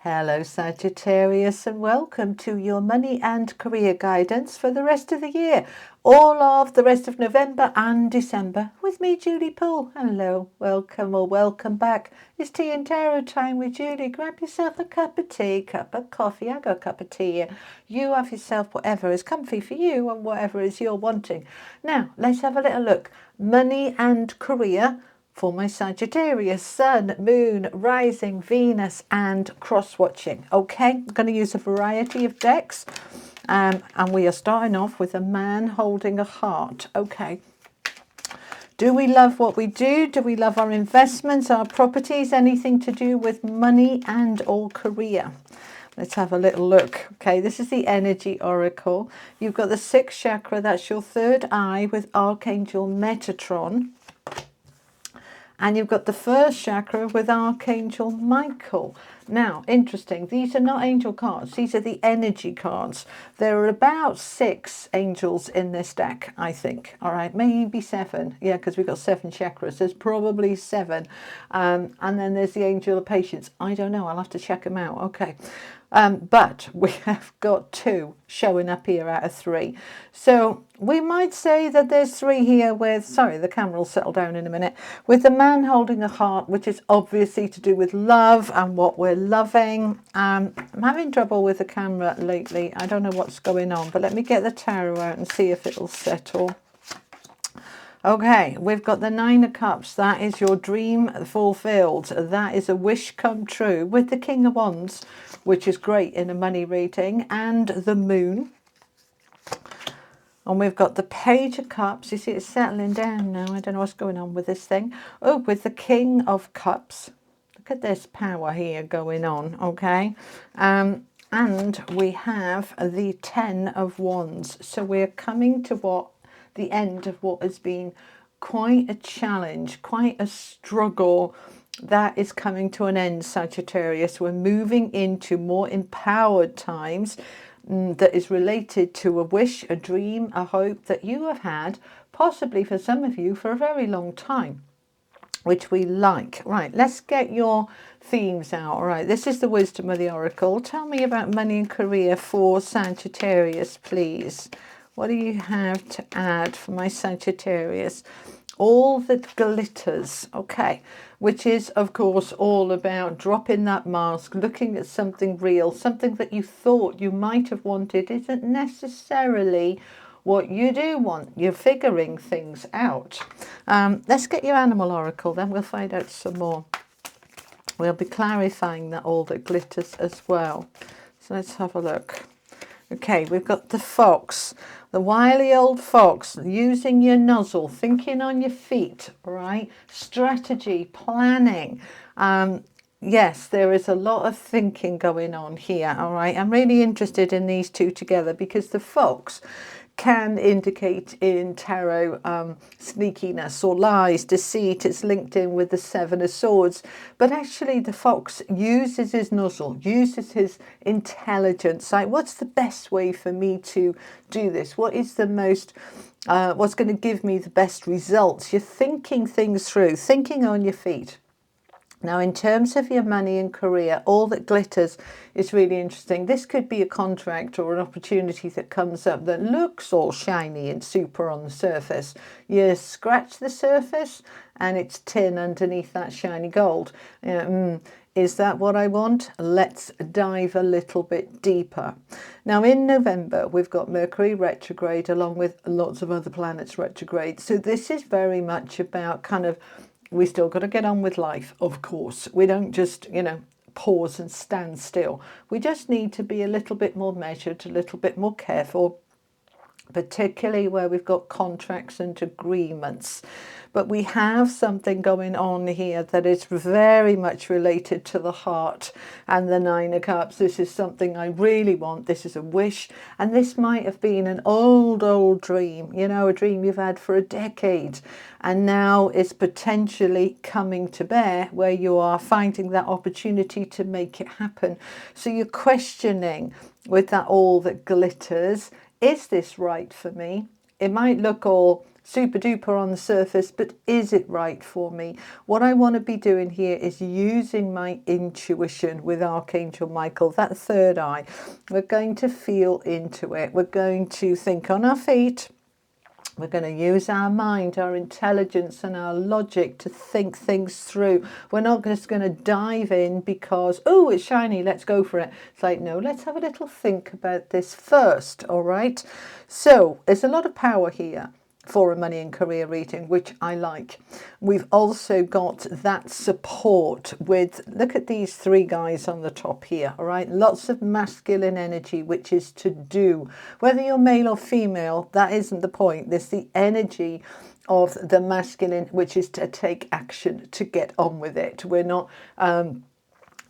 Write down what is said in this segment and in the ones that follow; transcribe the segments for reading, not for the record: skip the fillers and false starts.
Hello Sagittarius, and welcome to your money and career guidance for the rest of the year, all of the rest of November and December with me, Julie Poole. Hello, welcome or welcome back. It's tea and tarot time with Julie. Grab yourself a cup of tea, cup of coffee. I got a cup of tea here. You have yourself whatever is comfy for you and whatever is you're wanting. Now let's have a little look. Money and career for my Sagittarius, Sun, Moon, Rising, Venus and cross-watching. Okay, I'm going to use a variety of decks and we are starting off with a man holding a heart. Okay, do we love what we do? Do we love our investments, our properties, anything to do with money and or career? Let's have a little look. Okay, this is the energy oracle. You've got the sixth chakra, that's your third eye with Archangel Metatron. And you've got the first chakra with Archangel Michael. Now, interesting, these are not angel cards. These are the energy cards. There are about 6 angels in this deck, I think. All right, maybe 7. Yeah, because we've got 7 chakras. There's probably 7. And then there's the angel of patience. I don't know. I'll have to check them out. Okay. But we have got 2 showing up here out of 3. So we might say that there's 3 here with, sorry, the camera will settle down in a minute, with the man holding a heart, which is obviously to do with love and what we're loving. I'm having trouble with the camera lately. I don't know what's going on, but let me get the tarot out and see if it'll settle. Okay, we've got the 9 of Cups. That is your dream fulfilled. That is a wish come true with the King of Wands, which is great in a money reading, and the Moon. And we've got the Page of Cups. You see it's settling down now. I don't know what's going on with this thing. Oh, with the King of Cups. Look at this power here going on, okay? And we have the 10 of Wands. So we're coming to the end of what has been quite a challenge, quite a struggle. That is coming to an end, Sagittarius. We're moving into more empowered times that is related to a wish, a dream, a hope that you have had, possibly for some of you, for a very long time, which we like. Right, let's get your themes out. All right, this is the wisdom of the oracle. Tell me about money and career for Sagittarius, please. What do you have to add for my Sagittarius? All that glitters, okay, which is, of course, all about dropping that mask, looking at something real, something that you thought you might have wanted isn't necessarily what you do want. You're figuring things out. Let's get your animal oracle, then we'll find out some more. We'll be clarifying that all that glitters as well. So let's have a look. Okay, we've got the fox, the wily old fox, using your nozzle, thinking on your feet, right? Strategy, planning. Yes, there is a lot of thinking going on here, all right? I'm really interested in these 2 together because the fox can indicate in tarot sneakiness or lies, deceit. It's linked in with the 7 of Swords. But actually the fox uses his nozzle, uses his intelligence. Like, what's the best way for me to do this? What is the most, what's going to give me the best results? You're thinking things through, thinking on your feet. Now, in terms of your money and career, all that glitters is really interesting. This could be a contract or an opportunity that comes up that looks all shiny and super on the surface. You scratch the surface and it's tin underneath that shiny gold. Is that what I want? Let's dive a little bit deeper. Now, in November, we've got Mercury retrograde along with lots of other planets retrograde. So this is very much about kind of, we still got to get on with life, of course. We don't just, pause and stand still. We just need to be a little bit more measured, a little bit more careful, particularly where we've got contracts and agreements. But we have something going on here that is very much related to the heart and the 9 of Cups. This is something I really want. This is a wish. And this might have been an old dream, a dream you've had for a decade. And now it's potentially coming to bear where you are finding that opportunity to make it happen. So you're questioning with that all that glitters, is this right for me? It might look all super duper on the surface, but is it right for me? What I want to be doing here is using my intuition with Archangel Michael, that third eye. We're going to feel into it. We're going to think on our feet. We're going to use our mind, our intelligence and our logic to think things through. We're not just going to dive in because, oh, it's shiny, let's go for it. It's like, no, let's have a little think about this first, all right? So there's a lot of power here for a money and career reading, which I like. We've also got that support with, look at these three guys on the top here, all right? Lots of masculine energy, which is to do. Whether you're male or female, that isn't the point. There's the energy of the masculine, which is to take action, to get on with it. We're not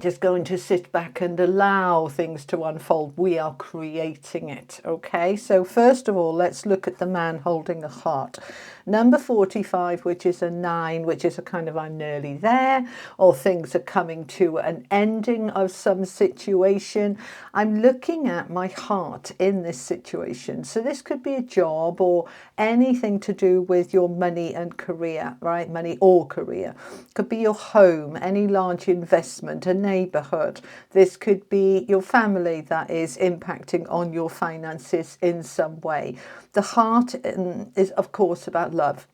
just going to sit back and allow things to unfold. We are creating it. Okay, so first of all, let's look at the man holding a heart. Number 45, which is a 9, which is a kind of I'm nearly there, or things are coming to an ending of some situation. I'm looking at my heart in this situation. So this could be a job or anything to do with your money and career, right? Money or career. Could be your home, any large investment, a neighborhood. This could be your family that is impacting on your finances in some way. The heart is, of course, about love.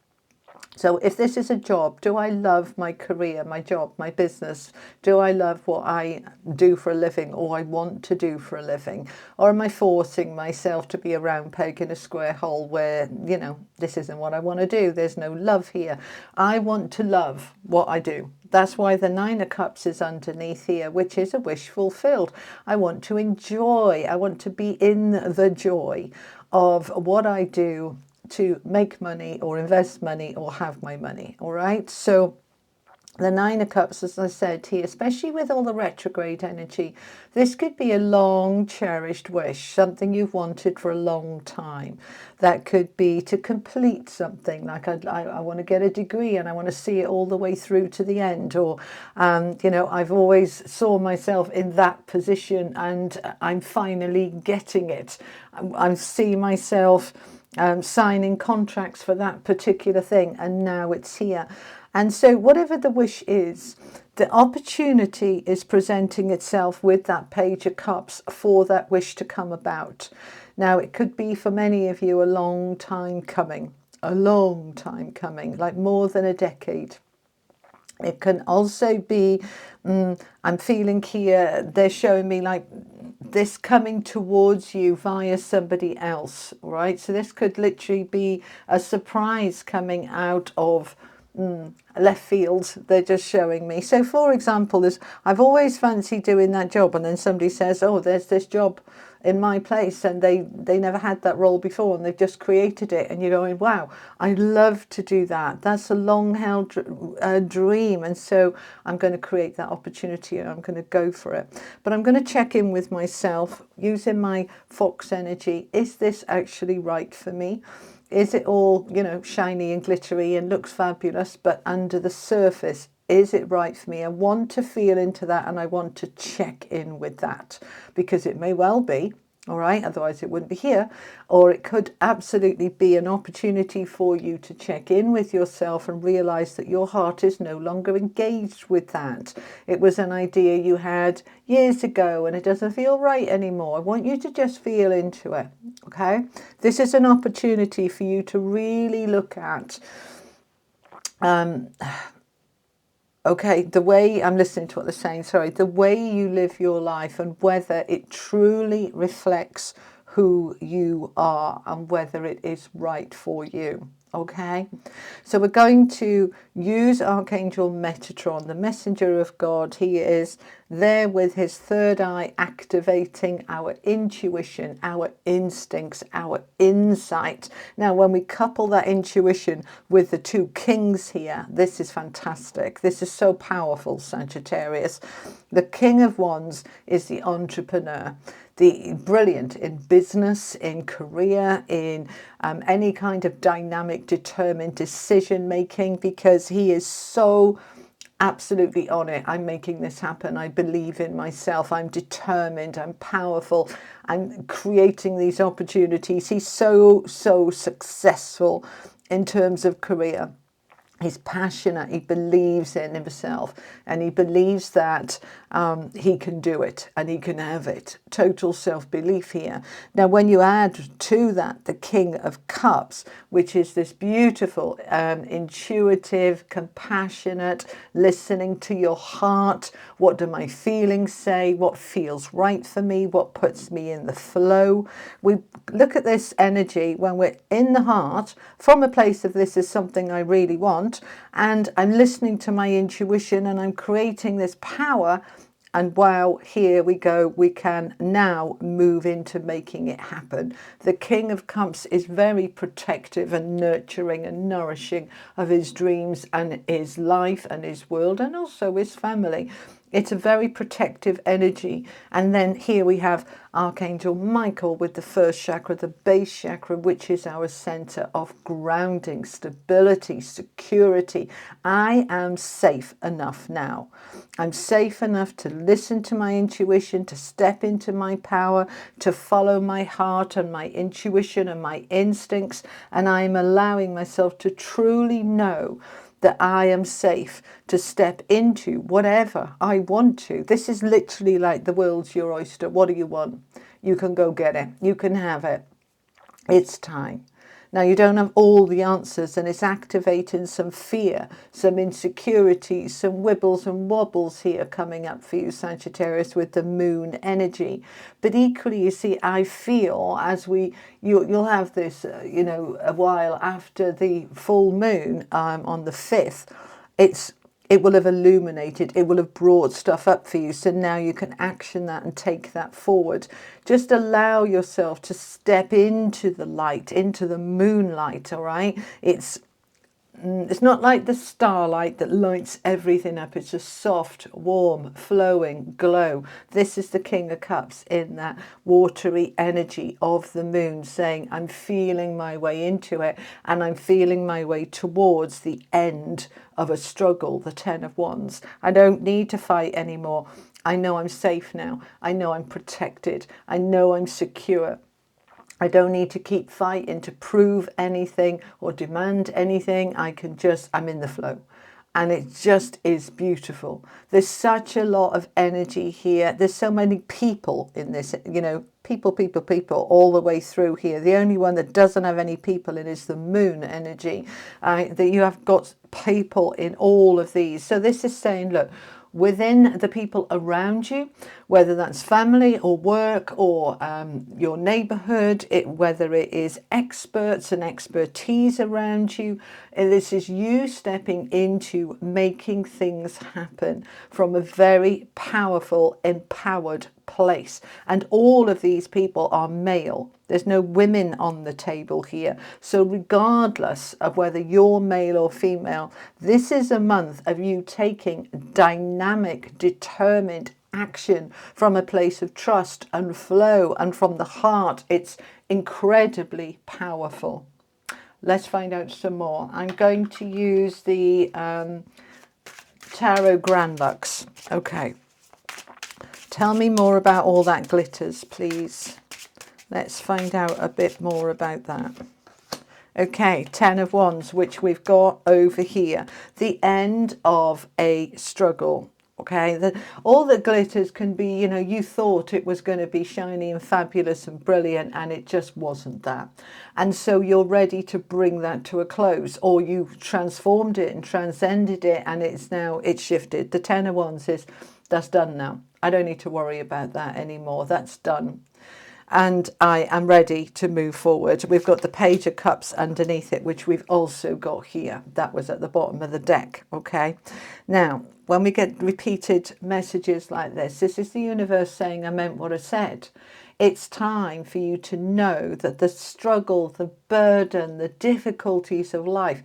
So if this is a job, do I love my career, my job, my business? Do I love what I do for a living or I want to do for a living? Or am I forcing myself to be a round peg in a square hole where, you know, this isn't what I want to do? There's no love here. I want to love what I do. That's why the 9 of Cups is underneath here, which is a wish fulfilled. I want to enjoy. I want to be in the joy of what I do to make money or invest money or have my money. All right. So the 9 of Cups, as I said here, especially with all the retrograde energy, this could be a long cherished wish, something you've wanted for a long time. That could be to complete something, like I want to get a degree and I want to see it all the way through to the end. Or, you know, I've always saw myself in that position and I'm finally getting it. I see myself signing contracts for that particular thing and now it's here. And so whatever the wish is, the opportunity is presenting itself with that Page of Cups for that wish to come about. Now, it could be for many of you a long time coming, like more than a decade. It can also be, I'm feeling here, they're showing me like this coming towards you via somebody else, right? So this could literally be a surprise coming out of left field. They're just showing me. So for example, I've always fancied doing that job, and then somebody says, oh, there's this job in my place, and they never had that role before and they've just created it, and you're going, wow, I'd love to do that. That's a long held dream, and so I'm going to create that opportunity and I'm going to go for it. But I'm going to check in with myself using my fox energy. Is this actually right for me? Is it all, you know, shiny and glittery and looks fabulous, but under the surface, is it right for me? I want to feel into that, and I want to check in with that, because it may well be, all right, otherwise it wouldn't be here, or it could absolutely be an opportunity for you to check in with yourself and realize that your heart is no longer engaged with that. It was an idea you had years ago and it doesn't feel right anymore. I want you to just feel into it, okay? This is an opportunity for you to really look at okay, the way, I'm listening to what they're saying, sorry, the way you live your life and whether it truly reflects who you are and whether it is right for you. Okay, so we're going to use Archangel Metatron, the messenger of God. He is there with his third eye, activating our intuition, our instincts, our insight. Now, when we couple that intuition with the 2 kings here, this is fantastic. This is so powerful, Sagittarius. The King of Wands is the entrepreneur, the brilliant in business, in career, in any kind of dynamic, determined decision making, because he is so absolutely on it. I'm making this happen. I believe in myself. I'm determined. I'm powerful. I'm creating these opportunities. He's so successful in terms of career. He's passionate, he believes in himself, and he believes that he can do it and he can have it. Total self-belief here. Now, when you add to that the King of Cups, which is this beautiful, intuitive, compassionate, listening to your heart. What do my feelings say? What feels right for me? What puts me in the flow? We look at this energy when we're in the heart from a place of this is something I really want, and I'm listening to my intuition and I'm creating this power. And wow, here we go. We can now move into making it happen. The King of Cups is very protective and nurturing and nourishing of his dreams and his life and his world and also his family. It's a very protective energy. And then here we have Archangel Michael with the first chakra, the base chakra, which is our center of grounding, stability, security. I am safe enough now. I'm safe enough to listen to my intuition, to step into my power, to follow my heart and my intuition and my instincts. And I am allowing myself to truly know that I am safe to step into whatever I want to. This is literally like the world's your oyster. What do you want? You can go get it. You can have it. It's time. Now, you don't have all the answers, and it's activating some fear, some insecurity, some wibbles and wobbles here coming up for you, Sagittarius, with the moon energy. But equally, you see, I feel as you'll have this, a while after the full moon on the 5th, it will have illuminated, it will have brought stuff up for you. So now you can action that and take that forward. Just allow yourself to step into the light, into the moonlight, all right? It's not like the starlight that lights everything up. It's a soft, warm, flowing glow. This is the King of Cups in that watery energy of the moon, saying, I'm feeling my way into it, and I'm feeling my way towards the end of a struggle, the 10 of Wands. I don't need to fight anymore. I know I'm safe now. I know I'm protected. I know I'm secure. I don't need to keep fighting to prove anything or demand anything. I'm in the flow. And it just is beautiful. There's such a lot of energy here. There's so many people in this, people all the way through here. The only one that doesn't have any people in is the moon energy. That you have got people in all of these. So this is saying, look, within the people around you, whether that's family or work or your neighborhood, whether it is experts and expertise around you, this is you stepping into making things happen from a very powerful, empowered place. And all of these people are male. There's no women on the table here. So regardless of whether you're male or female, this is a month of you taking dynamic, determined action from a place of trust and flow and from the heart. It's incredibly powerful. Let's find out some more. I'm going to use the Tarot Grand Lux. Okay. Tell me more about all that glitters, please. Let's find out a bit more about that. Okay, 10 of Wands, which we've got over here. The end of a struggle. Okay, all that glitters can be, you thought it was going to be shiny and fabulous and brilliant, and it just wasn't that. And so you're ready to bring that to a close, or you've transformed it and transcended it, and it's shifted. The 10 of Wands is, that's done now. I don't need to worry about that anymore. That's done. And I am ready to move forward. We've got the Page of Cups underneath it, which we've also got here. That was at the bottom of the deck, okay? Now, when we get repeated messages like this is the universe saying, I meant what I said. It's time for you to know that the struggle, the burden, the difficulties of life,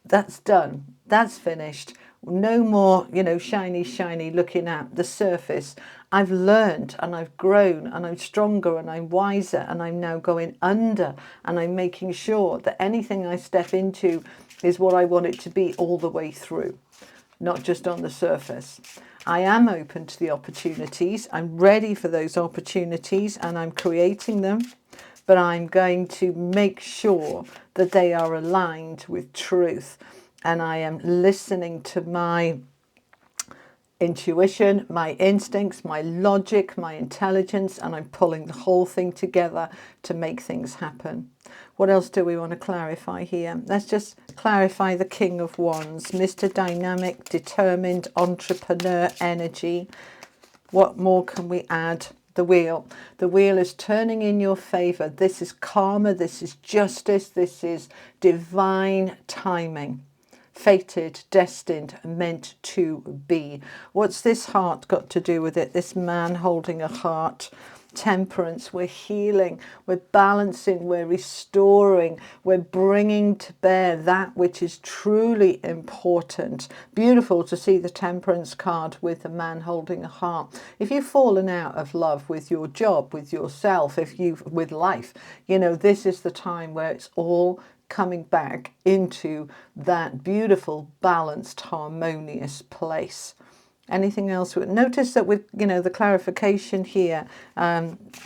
that's done. That's finished. No more, shiny looking at the surface. I've learned and I've grown and I'm stronger and I'm wiser, and I'm now going under, and I'm making sure that anything I step into is what I want it to be all the way through, not just on the surface. I am open to the opportunities. I'm ready for those opportunities, and I'm creating them but I'm going to make sure that they are aligned with truth. And I am listening to my intuition, my instincts, my logic, my intelligence, and I'm pulling the whole thing together to make things happen. What else do we want to clarify here? Let's just clarify the King of Wands, Mr. Dynamic, determined entrepreneur energy. What more can we add? The wheel. The wheel is turning in your favor. This is karma. This is justice. This is divine timing. Fated, destined, meant to be. What's this heart got to do with it? This man holding a heart. Temperance. We're healing, we're balancing, we're restoring, we're bringing to bear that which is truly important. Beautiful to see the temperance card with the man holding a heart. If you've fallen out of love with your job, with yourself, with life, you know, this is the time where it's all coming back into that beautiful, balanced, harmonious place. Anything else? Notice that with, you know, the clarification here,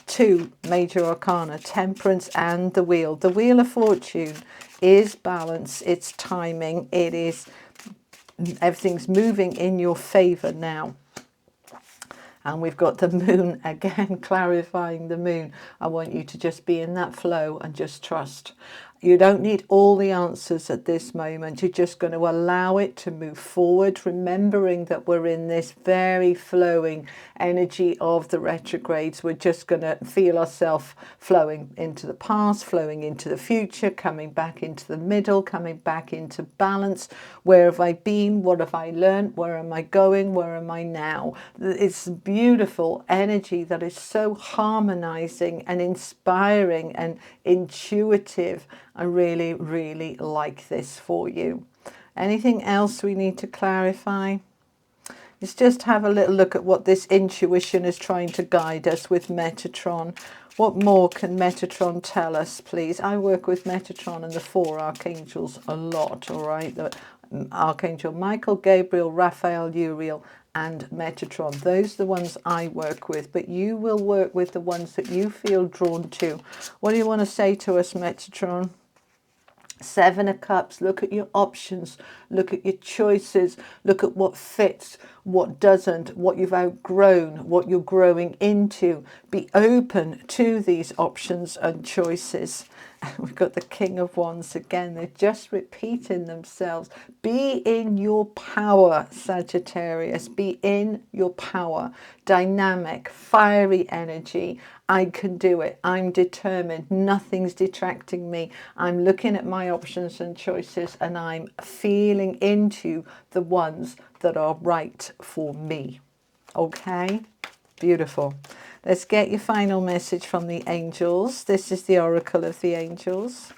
two major arcana, temperance and the wheel. The wheel of fortune is balance, it's timing, it is, everything's moving in your favor now. And we've got the moon again, clarifying the moon. I want you to just be in that flow and just trust. You don't need all the answers at this moment. You're just going to allow it to move forward, remembering that we're in this very flowing energy of the retrogrades. We're just going to feel ourselves flowing into the past, flowing into the future, coming back into the middle, coming back into balance. Where have I been? What have I learned? Where am I going? Where am I now? It's beautiful energy that is so harmonizing and inspiring and intuitive. I really, really like this for you. Anything else we need to clarify? Let's just have a little look at what this intuition is trying to guide us with Metatron. What more can Metatron tell us, please? I work with Metatron and the four archangels a lot, all right? The Archangel Michael, Gabriel, Raphael, Uriel, and Metatron. Those are the ones I work with, but you will work with the ones that you feel drawn to. What do you want to say to us, Metatron? Seven of Cups. Look at your options, look at your choices, look at what fits, what doesn't, what you've outgrown, what you're growing into. Be open to these options and choices. We've got the King of Wands again. They're just repeating themselves. Be in your power, Sagittarius. Be in your power. Dynamic, fiery energy. I can do it. I'm determined. Nothing's detracting me. I'm looking at my options and choices and I'm feeling into the ones that are right for me. Okay? Beautiful. Let's get your final message from the angels. This is the Oracle of the Angels.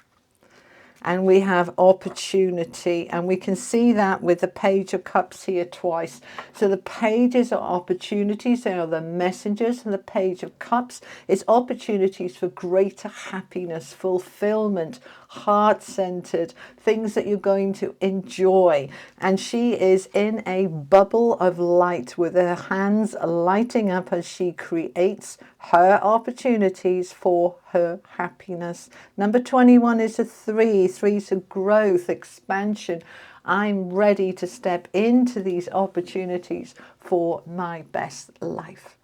And we have opportunity, and we can see that with the Page of Cups here twice. So the pages are opportunities, they are the messengers, and the Page of Cups is opportunities for greater happiness, fulfillment, heart-centered, things that you're going to enjoy. And she is in a bubble of light with her hands lighting up as she creates her opportunities for her happiness. Number 21 is a 3. 3 is a growth, expansion. I'm ready to step into these opportunities for my best life.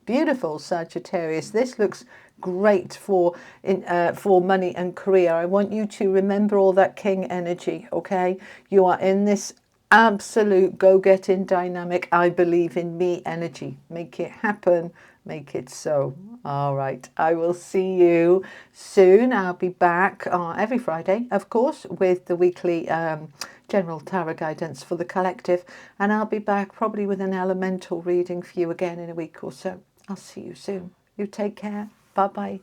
Beautiful, Sagittarius. This looks great for money and career. I want you to remember all that king energy, okay? You are in this absolute go-getting dynamic, I believe in me energy. Make it happen. Make it so. All right. I will see you soon. I'll be back every Friday, of course, with the weekly general tarot guidance for the collective. And I'll be back probably with an elemental reading for you again in a week or so. I'll see you soon. You take care. Bye-bye.